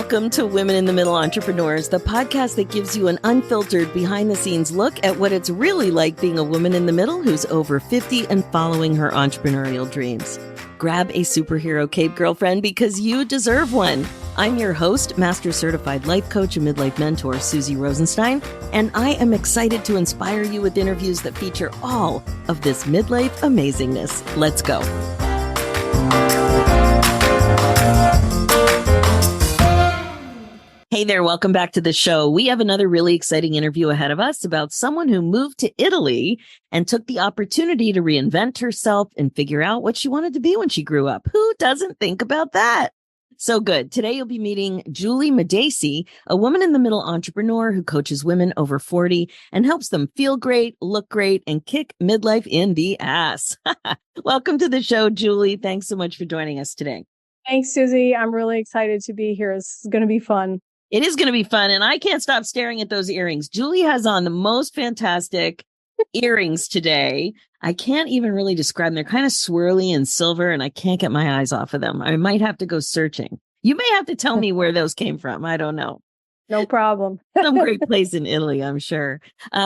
Welcome to Women in the Middle Entrepreneurs, the podcast that gives you an unfiltered behind-the-scenes look at what it's really like being a woman in the middle who's over 50 and following her entrepreneurial dreams. Grab a superhero cape, girlfriend, because you deserve one. I'm your host, Master Certified Life Coach and Midlife Mentor, Suzy Rosenstein, and I am excited to inspire you with interviews that feature all of this midlife amazingness. Let's go. Hey there, welcome back to the show. We have another really exciting interview ahead of us about someone who moved to Italy and took the opportunity to reinvent herself and figure out what she wanted to be when she grew up. Who doesn't think about that? So good. Today you'll be meeting Juli Madacey, a woman in the middle entrepreneur who coaches women over 40 and helps them feel great, look great, and kick midlife in the ass. Welcome to the show, Juli. Thanks so much for joining us today. Thanks, Suzy. I'm really excited to be here. It's going to be fun. It is going to be fun, and I can't stop staring at those earrings. Juli has on the most fantastic earrings today. I can't even really describe them. They're kind of swirly and silver, and I can't get my eyes off of them. I might have to go searching. You may have to tell me where those came from. I don't know. No problem. Some great place in Italy, I'm sure.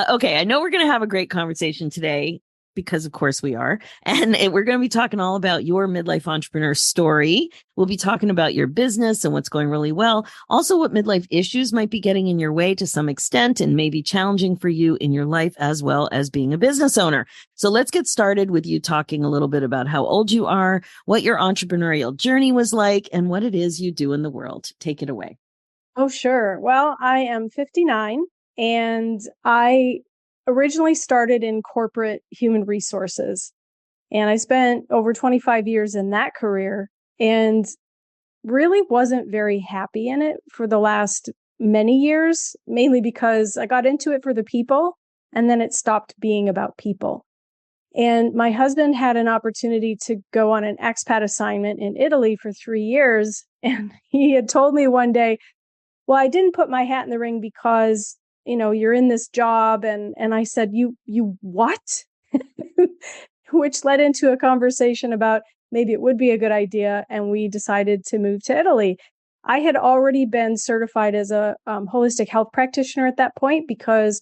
Okay, I know we're going to have a great conversation today, because of course we are. And we're going to be talking all about your midlife entrepreneur story. We'll be talking about your business and what's going really well. Also, what midlife issues might be getting in your way to some extent and may be challenging for you in your life as well as being a business owner. So let's get started with you talking a little bit about how old you are, what your entrepreneurial journey was like, and what it is you do in the world. Take it away. Oh, sure. Well, I am 59 and I originally started in corporate human resources, and I spent over 25 years in that career and really wasn't very happy in it for the last many years, mainly because I got into it for the people and then it stopped being about people. And my husband had an opportunity to go on an expat assignment in Italy for 3 years. And he had told me one day, well, I didn't put my hat in the ring because you're in this job. And I said, you what? Which led into a conversation about maybe it would be a good idea. And we decided to move to Italy. I had already been certified as a holistic health practitioner at that point because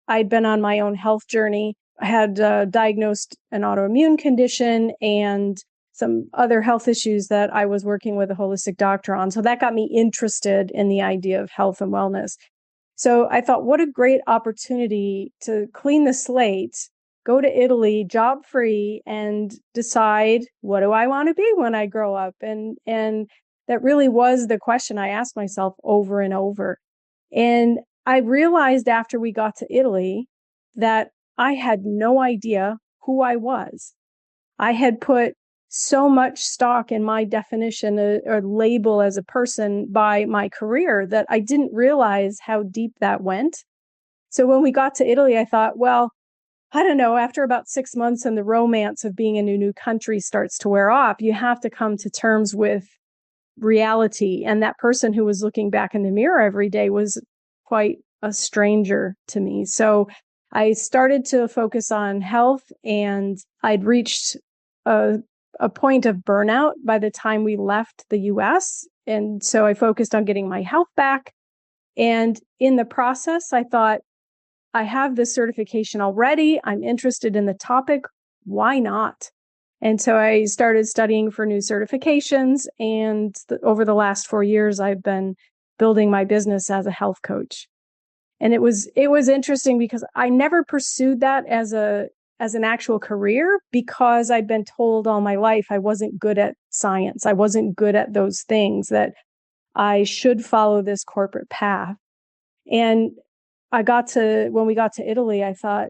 I'd been on my own health journey. I had diagnosed an autoimmune condition and some other health issues that I was working with a holistic doctor on. So that got me interested in the idea of health and wellness. So I thought, what a great opportunity to clean the slate, go to Italy, job free, and decide, what do I want to be when I grow up? And that really was the question I asked myself over and over. And I realized after we got to Italy that I had no idea who I was. I had put so much stock in my definition or label as a person by my career that I didn't realize how deep that went. So when we got to Italy, I thought, well, I don't know, after about 6 months and the romance of being in a new country starts to wear off, you have to come to terms with reality. And that person who was looking back in the mirror every day was quite a stranger to me. So I started to focus on health, and I'd reached a point of burnout by the time we left the US. And so I focused on getting my health back. And in the process, I thought, I have this certification already. I'm interested in the topic. Why not? And so I started studying for new certifications. And over the last 4 years, I've been building my business as a health coach. And it was interesting because I never pursued that as an actual career because I'd been told all my life I wasn't good at science. I wasn't good at those things, that I should follow this corporate path. And when we got to Italy, I thought,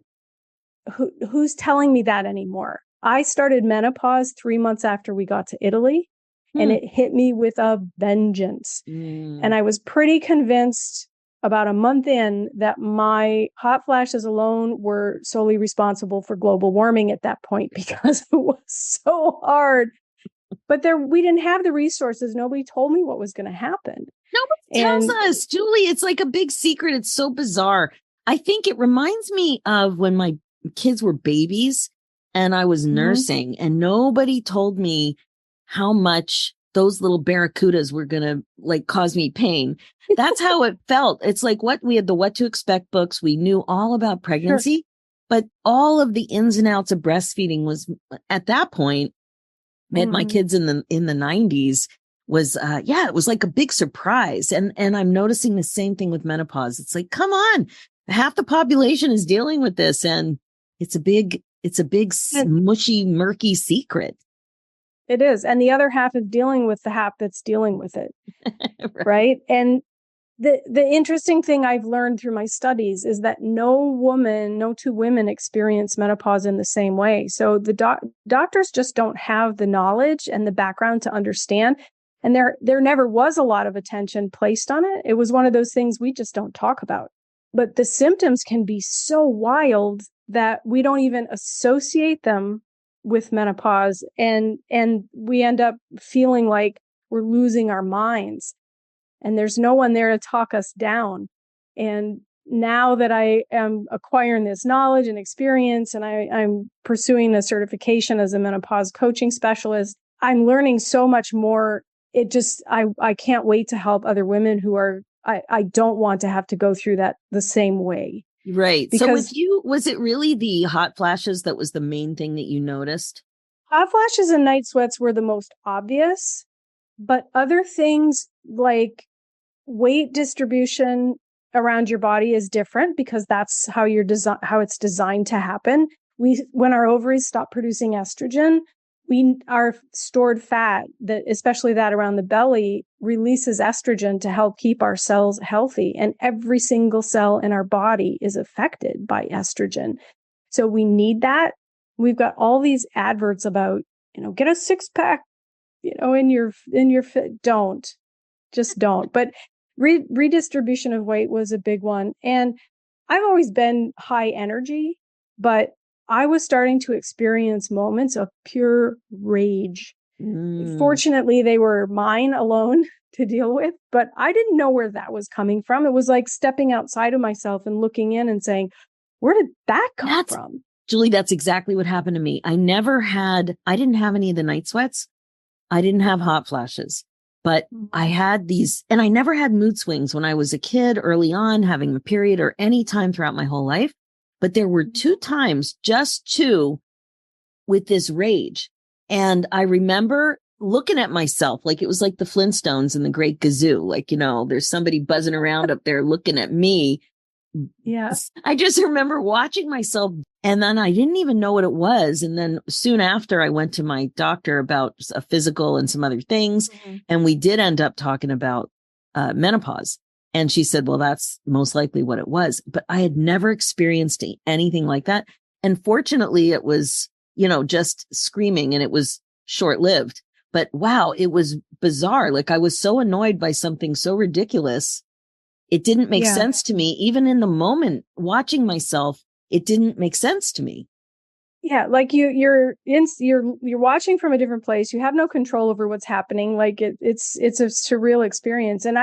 who's telling me that anymore? I started menopause 3 months after we got to Italy, and it hit me with a vengeance. And I was pretty convinced about a month in that my hot flashes alone were solely responsible for global warming at that point because it was so hard. But we didn't have the resources. Nobody told me what was going to happen. Nobody tells us, Juli. It's like a big secret. It's so bizarre. I think it reminds me of when my kids were babies and I was nursing, and nobody told me how much those little barracudas were going to like cause me pain. That's how it felt. It's like we had the What to Expect books. We knew all about pregnancy, sure. But all of the ins and outs of breastfeeding was at that point, met my kids in the 90s was, it was like a big surprise. And I'm noticing the same thing with menopause. It's like, come on, half the population is dealing with this. And it's a big mushy, murky secret. It is. And the other half is dealing with the half that's dealing with it. Right. And the interesting thing I've learned through my studies is that no two women experience menopause in the same way. So the doctors just don't have the knowledge and the background to understand. And there never was a lot of attention placed on it. It was one of those things we just don't talk about. But the symptoms can be so wild that we don't even associate them with menopause. And we end up feeling like we're losing our minds. And there's no one there to talk us down. And now that I am acquiring this knowledge and experience, and I'm pursuing a certification as a menopause coaching specialist, I'm learning so much more. I can't wait to help other women who I don't want to have to go through that the same way. Right. Because so with you, was it really the hot flashes that was the main thing that you noticed? Hot flashes and night sweats were the most obvious, but other things like weight distribution around your body is different because that's how how it's designed to happen. When our ovaries stop producing estrogen, our stored fat, especially that around the belly, releases estrogen to help keep our cells healthy. And every single cell in our body is affected by estrogen. So we need that. We've got all these adverts about, get a 6-pack, in your just don't. But redistribution of weight was a big one. And I've always been high energy, but I was starting to experience moments of pure rage. Fortunately, they were mine alone to deal with, but I didn't know where that was coming from. It was like stepping outside of myself and looking in and saying, where did that come from? Julie, that's exactly what happened to me. I didn't have any of the night sweats. I didn't have hot flashes, but I had these, and I never had mood swings when I was a kid early on, having a period or any time throughout my whole life. But there were just two with this rage. And I remember looking at myself like it was like the Flintstones in the Great Gazoo. Like, there's somebody buzzing around up there looking at me. Yeah. I just remember watching myself, and then I didn't even know what it was. And then soon after I went to my doctor about a physical and some other things. Mm-hmm. And we did end up talking about menopause. And she said, well, that's most likely what it was. But I had never experienced anything like that. And fortunately, it was, just screaming, and it was short-lived. But wow, it was bizarre. Like I was so annoyed by something so ridiculous. It didn't make sense to me. Even in the moment watching myself, it didn't make sense to me. Yeah, like you're watching from a different place. You have no control over what's happening. Like it's a surreal experience. And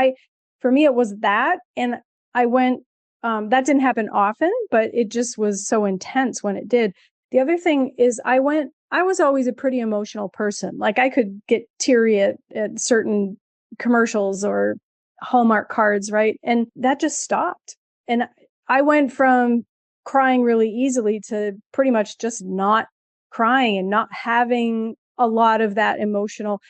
for me, it was that. And I went, that didn't happen often, but it just was so intense when it did. The other thing is I was always a pretty emotional person. Like I could get teary at certain commercials or Hallmark cards, right? And that just stopped. And I went from crying really easily to pretty much just not crying and not having a lot of that emotional.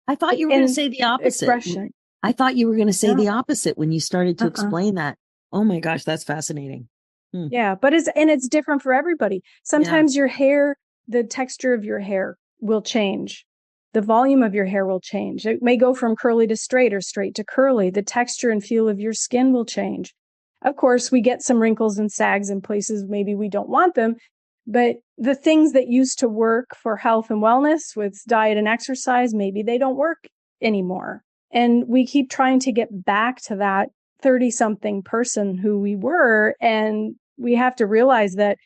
I thought you were going to say the opposite. Expression. I thought you were going to say the opposite when you started to explain that. Oh my gosh, that's fascinating. Yeah, but it's different for everybody. Sometimes your hair, the texture of your hair will change. The volume of your hair will change. It may go from curly to straight or straight to curly. The texture and feel of your skin will change. Of course, we get some wrinkles and sags in places maybe we don't want them, but the things that used to work for health and wellness with diet and exercise, maybe they don't work anymore. And we keep trying to get back to that 30-something person who we were. And we have to realize that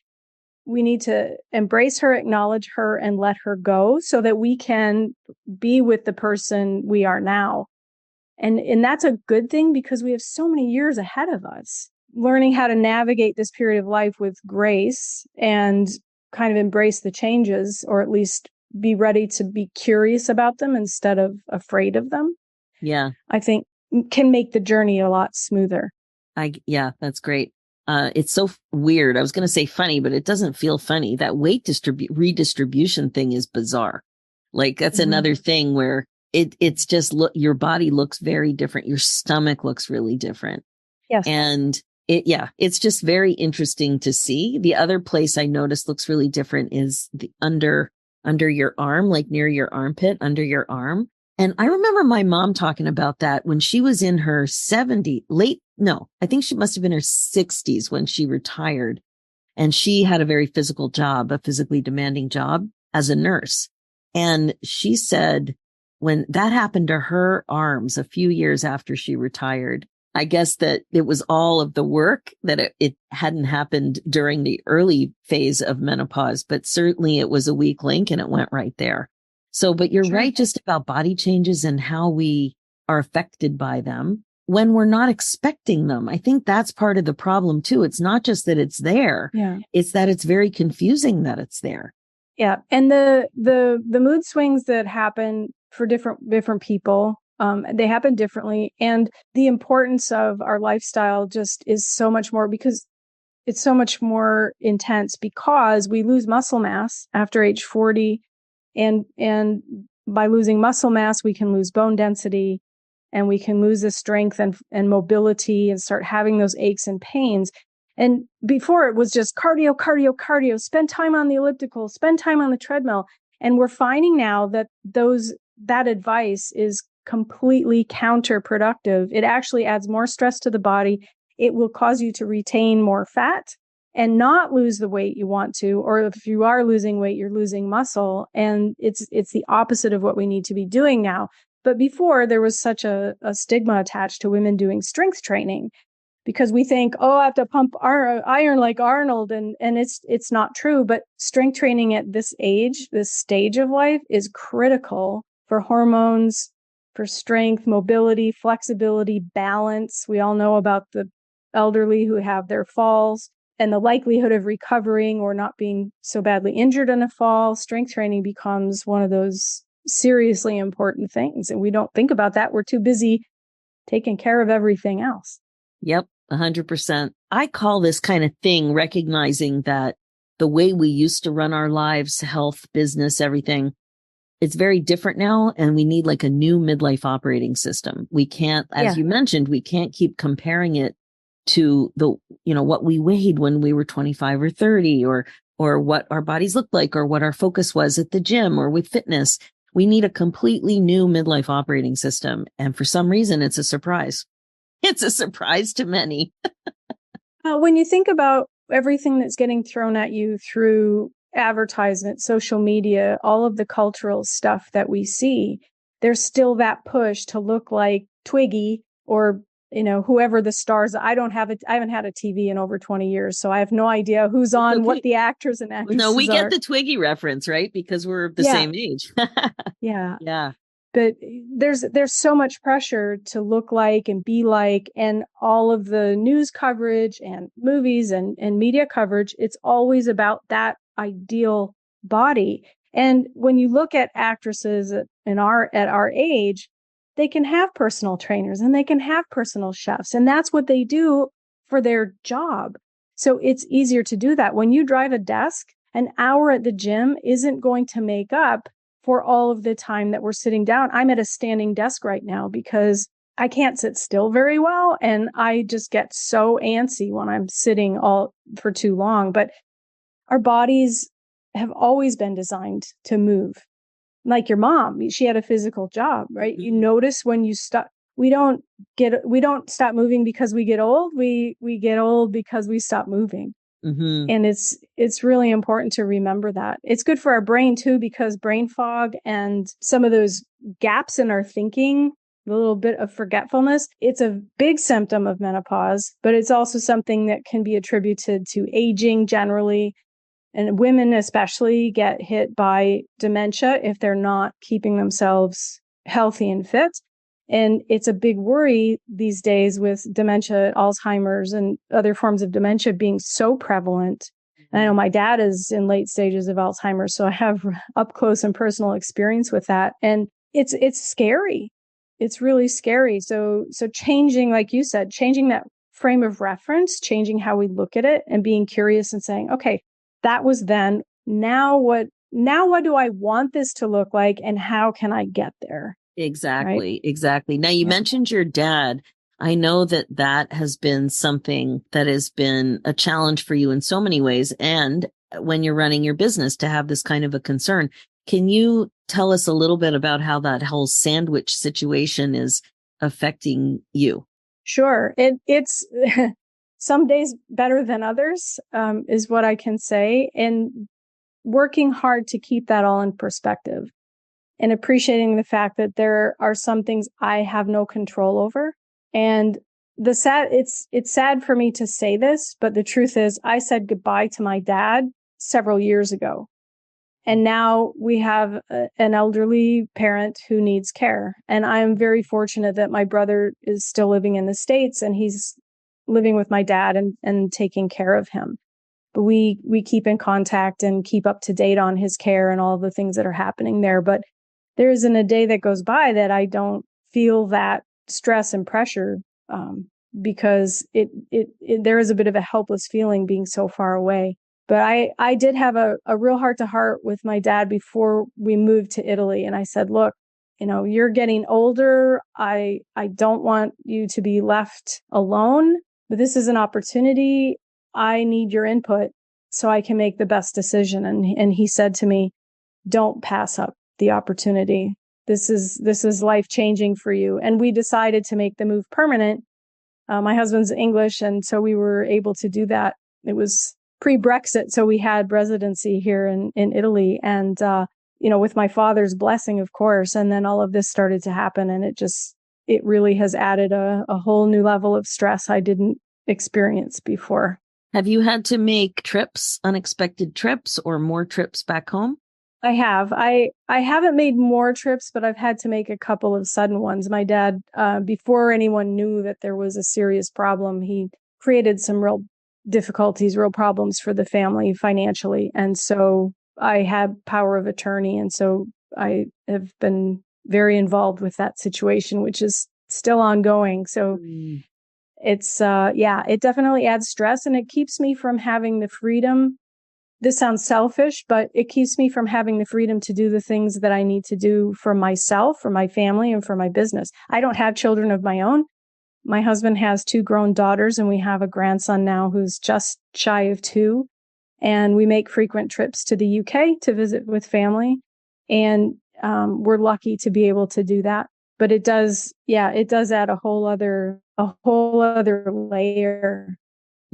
we need to embrace her, acknowledge her, and let her go so that we can be with the person we are now. And that's a good thing because we have so many years ahead of us. Learning how to navigate this period of life with grace and kind of embrace the changes, or at least be ready to be curious about them instead of afraid of them, Yeah. I think can make the journey a lot smoother. Yeah, that's great. It's so weird. I was going to say funny, but it doesn't feel funny. That weight redistribution thing is bizarre. Like that's another thing where it's just your body looks very different. Your stomach looks really different. Yes. And it's just very interesting to see. The other place I noticed looks really different is the under your arm, like near your armpit, under your arm. And I remember my mom talking about that when she was in her 70s, I think she must have been her 60s when she retired. And she had a very physical job, a physically demanding job as a nurse. And she said when that happened to her arms a few years after she retired, I guess that it was all of the work that it hadn't happened during the early phase of menopause, but certainly it was a weak link and it went right there. So, but you're right just about body changes and how we are affected by them when we're not expecting them. I think that's part of the problem too. It's not just that it's there. Yeah. It's that it's very confusing that it's there. Yeah. And the mood swings that happen for different people, they happen differently. And the importance of our lifestyle just is so much more, because it's so much more intense, because we lose muscle mass after age 40. And by losing muscle mass, we can lose bone density, and we can lose the strength and mobility and start having those aches and pains. And before it was just cardio, cardio, cardio, spend time on the elliptical, spend time on the treadmill. And we're finding now that that advice is completely counterproductive. It actually adds more stress to the body. It will cause you to retain more fat and not lose the weight you want to, or if you are losing weight, you're losing muscle. And it's the opposite of what we need to be doing now. But before, there was such a stigma attached to women doing strength training, because we think, oh, I have to pump iron like Arnold. And it's not true. But strength training at this age, this stage of life, is critical for hormones, for strength, mobility, flexibility, balance. We all know about the elderly who have their falls and the likelihood of recovering or not being so badly injured in a fall. Strength training becomes one of those seriously important things. And we don't think about that. We're too busy taking care of everything else. Yep, 100%. I call this kind of thing recognizing that the way we used to run our lives, health, business, everything, it's very different now. And we need like a new midlife operating system. We can't, as you mentioned, we can't keep comparing it to what we weighed when we were 25 or 30, or what our bodies looked like, or what our focus was at the gym or with fitness. We need a completely new midlife operating system. And for some reason, it's a surprise. It's a surprise to many. When you think about everything that's getting thrown at you through advertisement, social media, all of the cultural stuff that we see, there's still that push to look like Twiggy or whoever the stars. I haven't had a TV in over 20 years, so I have no idea who's on, okay, what the actors and actresses are. No, we get the Twiggy reference, right? Because we're the same age. Yeah. Yeah. But there's so much pressure to look like and be like, and all of the news coverage and movies and media coverage, it's always about that ideal body. And when you look at actresses at our age, they can have personal trainers and they can have personal chefs, and that's what they do for their job. So it's easier to do that. When you drive a desk, an hour at the gym isn't going to make up for all of the time that we're sitting down. I'm at a standing desk right now because I can't sit still very well, and I just get so antsy when I'm sitting all for too long. But our bodies have always been designed to move. Like your mom, she had a physical job, right? Mm-hmm. You notice when you stop, we don't stop moving because we get old. We get old because we stop moving. Mm-hmm. And it's really important to remember that. It's good for our brain too, because brain fog and some of those gaps in our thinking, a little bit of forgetfulness, it's a big symptom of menopause, but it's also something that can be attributed to aging generally. And women especially get hit by dementia if they're not keeping themselves healthy and fit. And it's a big worry these days with dementia, Alzheimer's, and other forms of dementia being so prevalent. And I know my dad is in late stages of Alzheimer's, so I have up close and personal experience with that. And it's scary. It's really scary. So changing, like you said, changing that frame of reference, changing how we look at it and being curious and saying, okay, that was then. Now what do I want this to look like and how can I get there? Exactly. Right? Exactly. Now you mentioned your dad. I know that that has been something that has been a challenge for you in so many ways. And when you're running your business to have this kind of a concern, can you tell us a little bit about how that whole sandwich situation is affecting you? Sure. It's some days better than others, is what I can say. And working hard to keep that all in perspective and appreciating the fact that there are some things I have no control over. And it's sad for me to say this, but the truth is I said goodbye to my dad several years ago. And now we have an elderly parent who needs care. And I'm very fortunate that my brother is still living in the States and he's living with my dad and taking care of him. But we keep in contact and keep up to date on his care and all the things that are happening there. But there isn't a day that goes by that I don't feel that stress and pressure, because there is a bit of a helpless feeling being so far away. But I did have a real heart to heart with my dad before we moved to Italy. And I said, look, you're getting older. I don't want you to be left alone, but this is an opportunity. I need your input so I can make the best decision. And he said to me, don't pass up the opportunity. This is life-changing for you. And we decided to make the move permanent. My husband's English, and so we were able to do that. It was pre-Brexit, so we had residency here in Italy. And, with my father's blessing, of course, and then all of this started to happen. And it really has added a whole new level of stress I didn't experience before. Have you had to make trips, unexpected trips, or more trips back home? I have. I haven't made more trips, but I've had to make a couple of sudden ones. My dad, before anyone knew that there was a serious problem, he created some real difficulties, real problems for the family financially. And so I had power of attorney. And so I have been very involved with that situation, which is still ongoing. So it's, it definitely adds stress and it keeps me from having the freedom. This sounds selfish, but it keeps me from having the freedom to do the things that I need to do for myself, for my family, and for my business. I don't have children of my own. My husband has 2 grown daughters, and we have a grandson now who's just shy of 2. And we make frequent trips to the UK to visit with family. And we're lucky to be able to do that. But it does add a whole other layer.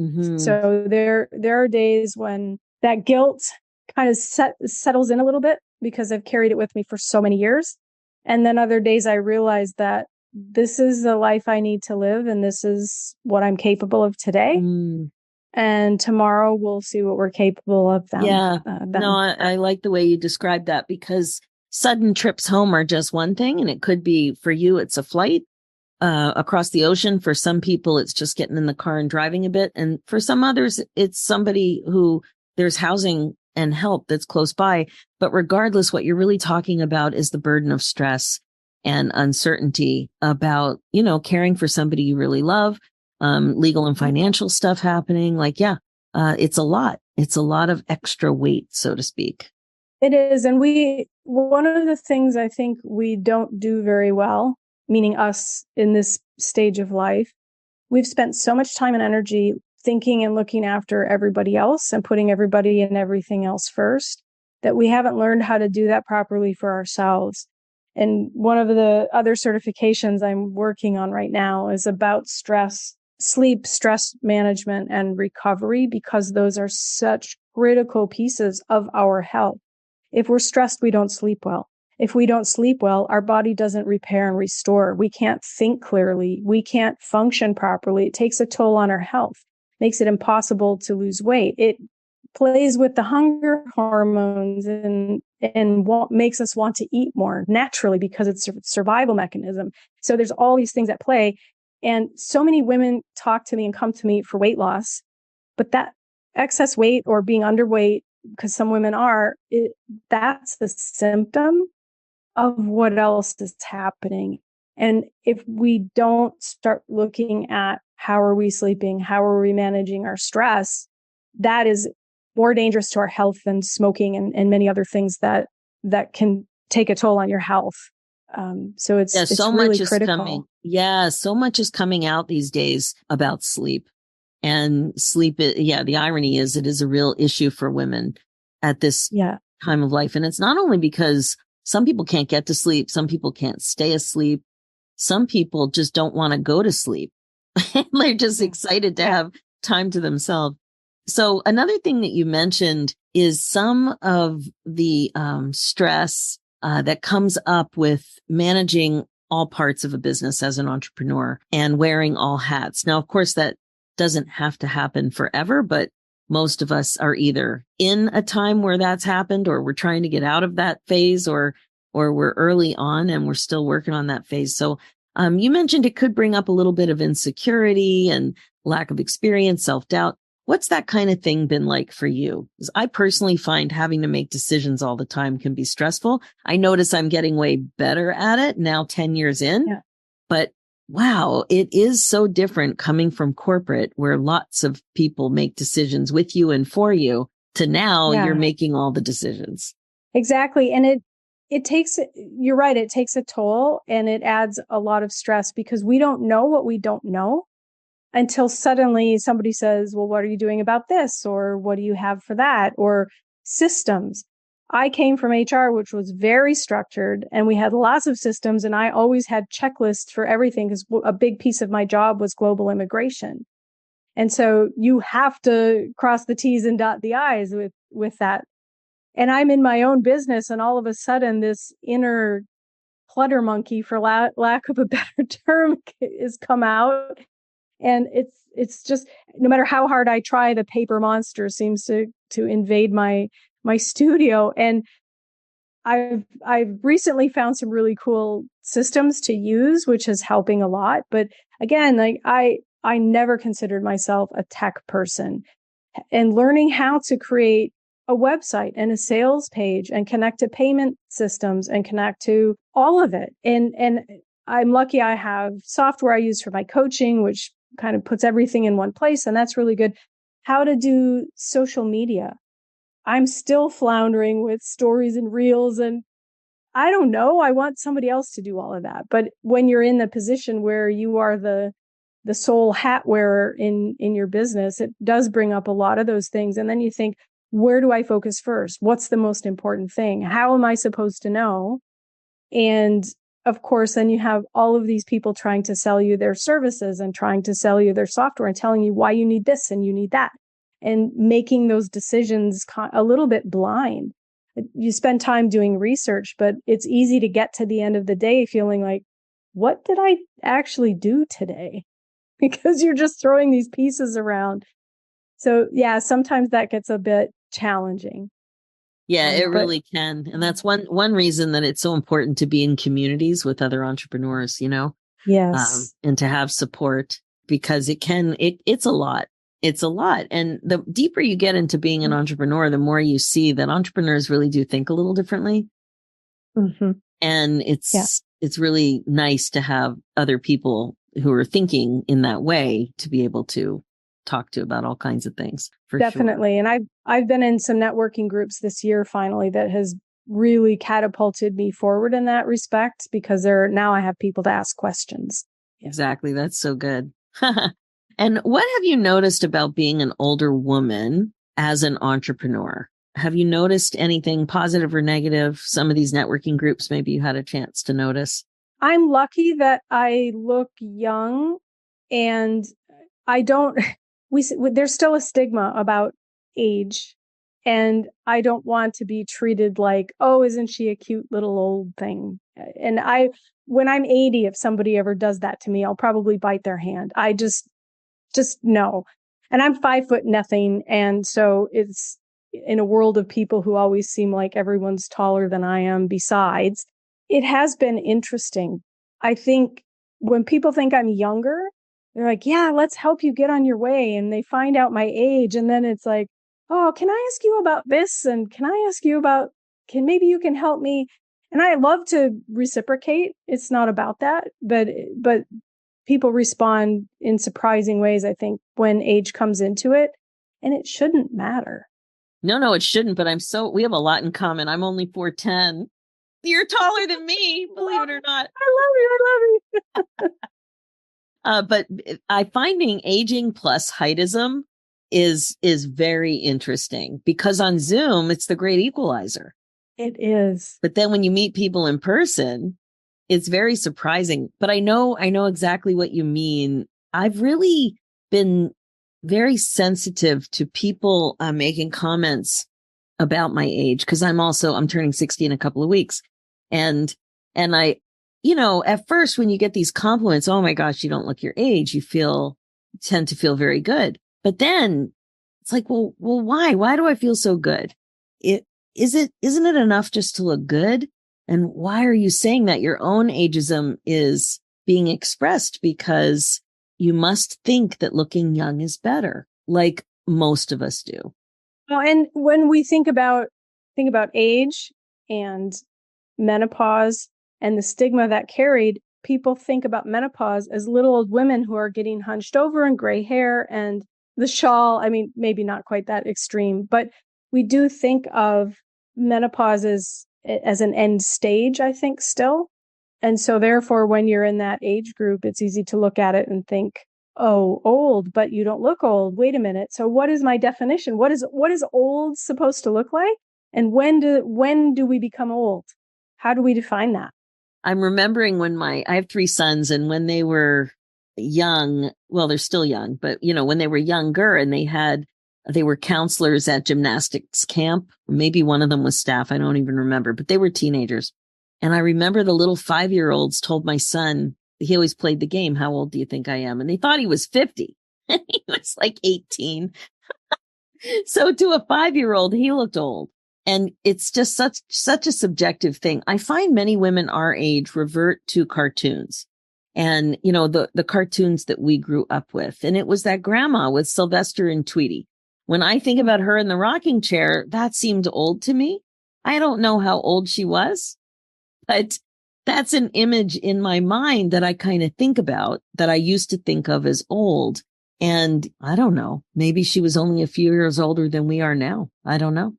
Mm-hmm. So there are days when that guilt kind of settles in a little bit because I've carried it with me for so many years. And then other days I realize that this is the life I need to live and this is what I'm capable of today. And tomorrow we'll see what we're capable of then. Yeah. No, I like the way you described that because sudden trips home are just one thing. And it could be for you, it's a flight across the ocean. For some people, it's just getting in the car and driving a bit. And for some others, it's somebody who there's housing and help that's close by. But regardless, what you're really talking about is the burden of stress and uncertainty about, caring for somebody you really love, legal and financial stuff happening. It's a lot. It's a lot of extra weight, so to speak. It is. And one of the things I think we don't do very well, meaning us in this stage of life, we've spent so much time and energy thinking and looking after everybody else and putting everybody and everything else first that we haven't learned how to do that properly for ourselves. And one of the other certifications I'm working on right now is about sleep, stress management, and recovery, because those are such critical pieces of our health. If we're stressed, we don't sleep well. If we don't sleep well, our body doesn't repair and restore. We can't think clearly. We can't function properly. It takes a toll on our health, makes it impossible to lose weight. It plays with the hunger hormones and makes us want to eat more naturally because it's a survival mechanism. So there's all these things at play. And so many women talk to me and come to me for weight loss, but that excess weight or being underweight, because some women are, that's the symptom of what else is happening. And if we don't start looking at how are we sleeping, how are we managing our stress, that is more dangerous to our health than smoking and many other things that can take a toll on your health. So it's so really much is critical. coming. Yeah, so much is coming out these days about sleep. And sleep, the irony is it is a real issue for women at this time of life. And it's not only because some people can't get to sleep, some people can't stay asleep, some people just don't want to go to sleep. They're just excited to have time to themselves. So another thing that you mentioned is some of the stress that comes up with managing all parts of a business as an entrepreneur and wearing all hats. Now, of course, that doesn't have to happen forever, but most of us are either in a time where that's happened, or we're trying to get out of that phase, or we're early on and we're still working on that phase. So you mentioned it could bring up a little bit of insecurity and lack of experience, self-doubt. What's that kind of thing been like for you? Because I personally find having to make decisions all the time can be stressful. I notice I'm getting way better at it now, 10 years in, but wow, it is so different coming from corporate where lots of people make decisions with you and for you to now you're making all the decisions. Exactly. And it takes, you're right, it takes a toll and it adds a lot of stress because we don't know what we don't know until suddenly somebody says, well, what are you doing about this? Or what do you have for that? Or systems. I came from HR, which was very structured, and we had lots of systems, and I always had checklists for everything because a big piece of my job was global immigration. And so you have to cross the T's and dot the I's with that. And I'm in my own business, and all of a sudden this inner clutter monkey, for lack of a better term, is come out. And it's just, no matter how hard I try, the paper monster seems to invade my studio. And I've recently found some really cool systems to use, which is helping a lot. But again, like I never considered myself a tech person, and learning how to create a website and a sales page and connect to payment systems and connect to all of it. And I'm lucky I have software I use for my coaching, which kind of puts everything in one place. And that's really good. How to do social media. I'm still floundering with stories and reels, and I don't know. I want somebody else to do all of that. But when you're in the position where you are the sole hat wearer in your business, it does bring up a lot of those things. And then you think, where do I focus first? What's the most important thing? How am I supposed to know? And of course, then you have all of these people trying to sell you their services and trying to sell you their software and telling you why you need this and you need that, and making those decisions a little bit blind. You spend time doing research, but it's easy to get to the end of the day feeling like, what did I actually do today? Because you're just throwing these pieces around. So yeah, sometimes that gets a bit challenging. Yeah, it really can. And that's one reason that it's so important to be in communities with other entrepreneurs, Yes. And to have support, because it's a lot. It's a lot. And the deeper you get into being an entrepreneur, the more you see that entrepreneurs really do think a little differently. Mm-hmm. And it's really nice to have other people who are thinking in that way to be able to talk to about all kinds of things. Definitely. Sure. And I've been in some networking groups this year finally that has really catapulted me forward in that respect, because now I have people to ask questions. Exactly. That's so good. And what have you noticed about being an older woman as an entrepreneur? Have you noticed anything positive or negative? Some of these networking groups, maybe you had a chance to notice. I'm lucky that I look young, and I don't, there's still a stigma about age, and I don't want to be treated like, oh, isn't she a cute little old thing? And when I'm 80, if somebody ever does that to me, I'll probably bite their hand. I just no. And I'm 5 foot nothing. And so it's in a world of people who always seem like everyone's taller than I am besides. It has been interesting. I think when people think I'm younger, they're like, yeah, let's help you get on your way. And they find out my age. And then it's like, oh, can I ask you about this? And can I ask you about, maybe you can help me? And I love to reciprocate. It's not about that, but people respond in surprising ways, I think, when age comes into it. And it shouldn't matter. No, it shouldn't. But we have a lot in common. I'm only 4'10". You're taller than me, believe it or not. I love you. But I finding aging plus heightism is very interesting, because on Zoom, it's the great equalizer. It is. But then when you meet people in person, it's very surprising. But I know exactly what you mean. I've really been very sensitive to people making comments about my age, because I'm turning 60 in a couple of weeks. And I, at first when you get these compliments, oh my gosh, you don't look your age, you tend to feel very good. But then it's like, well, why? Why do I feel so good? Isn't it enough just to look good? And why are you saying that? Your own ageism is being expressed because you must think that looking young is better, like most of us do. Well, and when we think about age and menopause and the stigma that carried, people think about menopause as little old women who are getting hunched over and gray hair and the shawl. I mean, maybe not quite that extreme, but we do think of menopause as an end stage, I think, still. And so therefore, when you're in that age group, it's easy to look at it and think, oh, old, but you don't look old. Wait a minute. So what is my definition? What is old supposed to look like? And when do we become old? How do we define that? I'm remembering when I have 3 sons, and when they were young, well, they're still young, but when they were younger and they were counselors at gymnastics camp, maybe one of them was staff. I don't even remember, but they were teenagers. And I remember the little 5-year-olds told my son, he always played the game, how old do you think I am? And they thought he was 50. And he was like 18. So to a 5-year-old, he looked old. And it's just such a subjective thing. I find many women our age revert to cartoons, and, the cartoons that we grew up with. And it was that grandma with Sylvester and Tweety. When I think about her in the rocking chair, that seemed old to me. I don't know how old she was, but that's an image in my mind that I kind of think about, that I used to think of as old. And I don't know, maybe she was only a few years older than we are now. I don't know.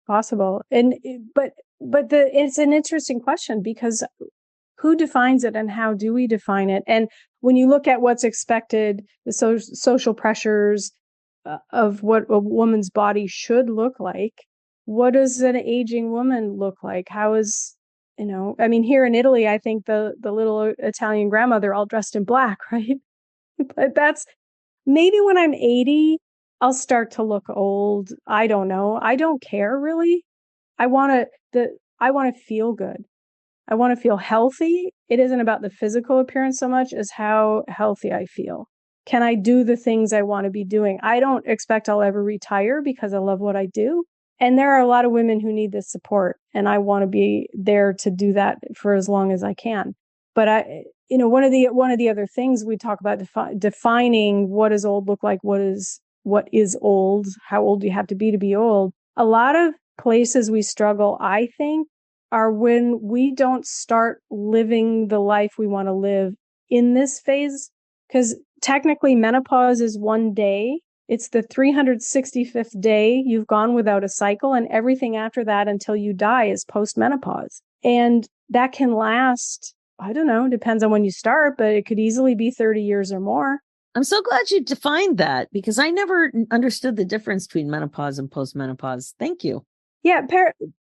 Possible. But it's an interesting question, because who defines it and how do we define it? And when you look at what's expected, the social pressures of what a woman's body should look like, what does an aging woman look like? How is, I mean, here in Italy, I think the little Italian grandmother all dressed in black, right? But that's maybe when I'm 80, I'll start to look old. I don't know. I don't care really. I want to feel good. I want to feel healthy. It isn't about the physical appearance so much as how healthy I feel. Can I do the things I want to be doing? I don't expect I'll ever retire, because I love what I do. And there are a lot of women who need this support, and I want to be there to do that for as long as I can. But one of the other things we talk about, defining what does old look like, what is old, how old do you have to be old. A lot of places we struggle, I think, are when we don't start living the life we want to live in this phase. Because technically menopause is one day. It's the 365th day you've gone without a cycle, and everything after that until you die is postmenopause. And that can last, I don't know, depends on when you start, but it could easily be 30 years or more. I'm so glad you defined that, because I never understood the difference between menopause and postmenopause. Thank you. Yeah.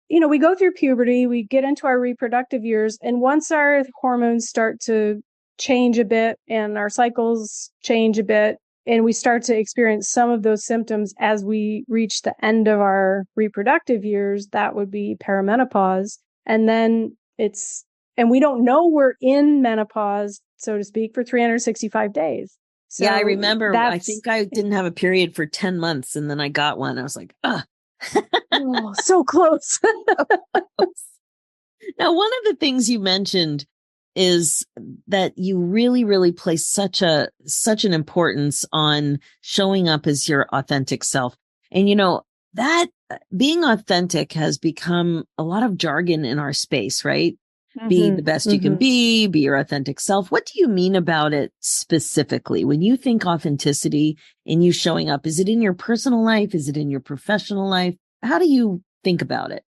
We go through puberty, we get into our reproductive years, and once our hormones start to change a bit and our cycles change a bit, and we start to experience some of those symptoms as we reach the end of our reproductive years, that would be perimenopause. And then and we don't know we're in menopause, so to speak, for 365 days. So yeah, I remember. I think I didn't have a period for 10 months, and then I got one. I was like, oh, so close. Now, one of the things you mentioned is that you really, really place such an importance on showing up as your authentic self. And that being authentic has become a lot of jargon in our space, right? Be the best you can be your authentic self. What do you mean about it specifically? When you think authenticity and you showing up, is it in your personal life? Is it in your professional life? How do you think about it?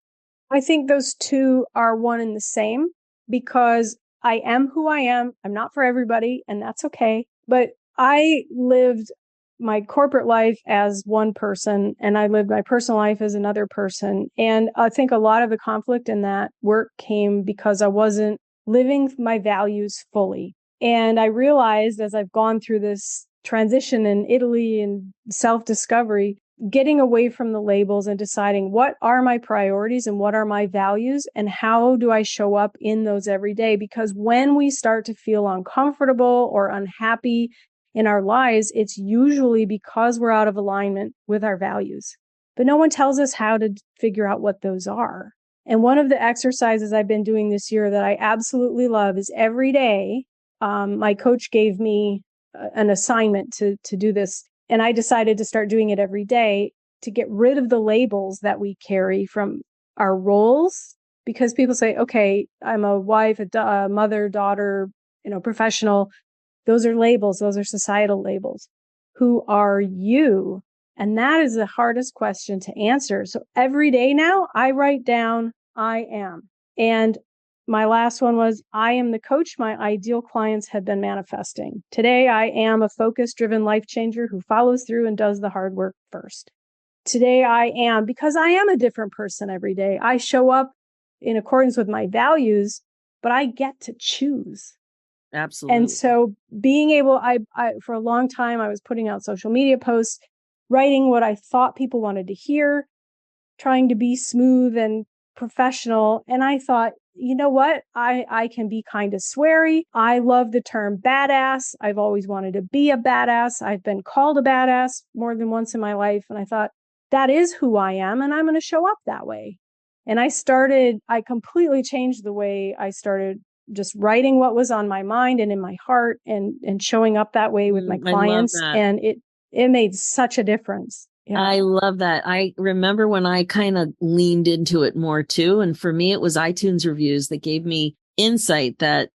I think those two are one and the same because I am who I am. I'm not for everybody, and that's okay. But I lived my corporate life as one person, and I lived my personal life as another person. And I think a lot of the conflict in that work came because I wasn't living my values fully. And I realized as I've gone through this transition in Italy and self-discovery, getting away from the labels and deciding what are my priorities and what are my values and how do I show up in those every day? Because when we start to feel uncomfortable or unhappy in our lives, it's usually because we're out of alignment with our values. But no one tells us how to figure out what those are. And one of the exercises I've been doing this year that I absolutely love is every day, my coach gave me an assignment to do this. And I decided to start doing it every day to get rid of the labels that we carry from our roles. Because people say, okay, I'm a wife, a mother, daughter, professional. Those are labels. Those are societal labels. Who are you? And that is the hardest question to answer. So every day now I write down, I am. And my last one was, I am the coach my ideal clients have been manifesting. Today, I am a focus-driven life changer who follows through and does the hard work first. Today, I am, because I am a different person every day. I show up in accordance with my values, but I get to choose. Absolutely. And so being able, I for a long time, I was putting out social media posts, writing what I thought people wanted to hear, trying to be smooth and professional. And I thought, you know what? I can be kind of sweary. I love the term badass. I've always wanted to be a badass. I've been called a badass more than once in my life. And I thought, that is who I am. And I'm going to show up that way. And I completely changed the way I started just writing what was on my mind and in my heart and showing up that way with my clients. And it made such a difference. Yeah. I love that. I remember when I kind of leaned into it more too. And for me, it was iTunes reviews that gave me insight that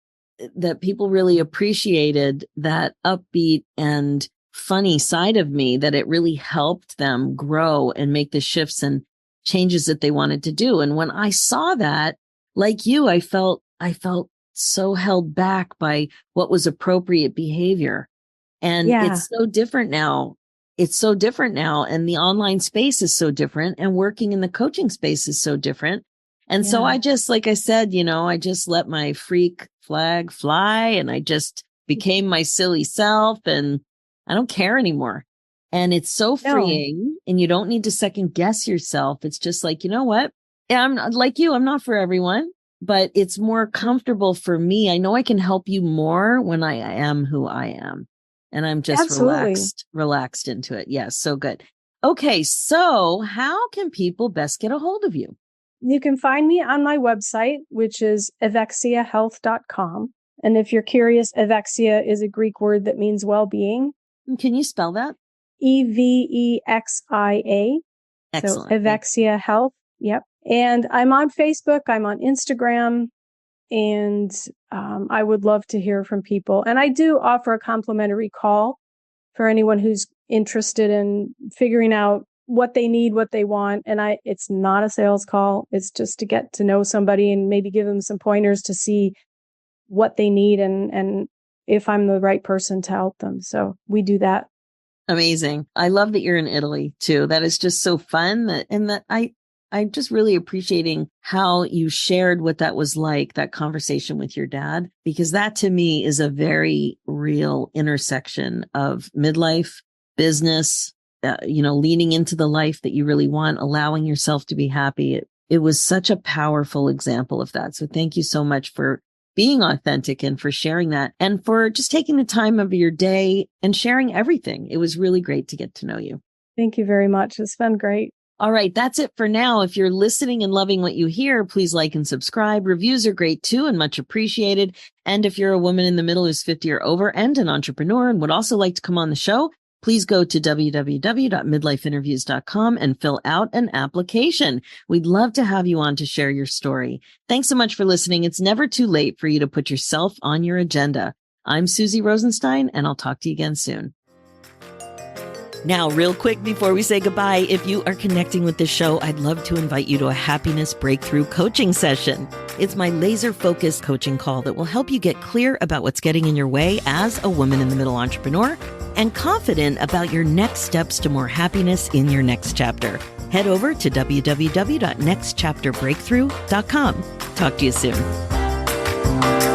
people really appreciated that upbeat and funny side of me, that it really helped them grow and make the shifts and changes that they wanted to do. And when I saw that, like you, I felt so held back by what was appropriate behavior. And it's so different now. It's so different now. And the online space is so different. And working in the coaching space is so different. And so I just, like I said, I just let my freak flag fly and I just became my silly self and I don't care anymore. And it's so freeing and you don't need to second guess yourself. It's just like, you know what? Yeah, I'm like you. I'm not for everyone, but it's more comfortable for me. I know I can help you more when I am who I am. And I'm just relaxed into it. Yes. So good. Okay. So how can people best get a hold of you? You can find me on my website, which is evexiahealth.com. And if you're curious, Evexia is a Greek word that means well-being. Can you spell that? Evexia. Excellent. So Evexia Health. Yep. And I'm on Facebook. I'm on Instagram. And I would love to hear from people. And I do offer a complimentary call for anyone who's interested in figuring out what they need, what they want. And it's not a sales call. It's just to get to know somebody and maybe give them some pointers to see what they need and if I'm the right person to help them. So we do that. Amazing. I love that you're in Italy too. That is just so fun. I'm just really appreciating how you shared what that was like, that conversation with your dad, because that to me is a very real intersection of midlife, business, leaning into the life that you really want, allowing yourself to be happy. It was such a powerful example of that. So thank you so much for being authentic and for sharing that and for just taking the time of your day and sharing everything. It was really great to get to know you. Thank you very much. It's been great. All right, that's it for now. If you're listening and loving what you hear, please like and subscribe. Reviews are great too and much appreciated. And if you're a woman in the middle who's 50 or over and an entrepreneur and would also like to come on the show, please go to www.midlifeinterviews.com and fill out an application. We'd love to have you on to share your story. Thanks so much for listening. It's never too late for you to put yourself on your agenda. I'm Suzy Rosenstein, and I'll talk to you again soon. Now, real quick before we say goodbye, if you are connecting with this show, I'd love to invite you to a happiness breakthrough coaching session. It's my laser-focused coaching call that will help you get clear about what's getting in your way as a woman in the middle entrepreneur and confident about your next steps to more happiness in your next chapter. Head over to www.nextchapterbreakthrough.com. Talk to you soon.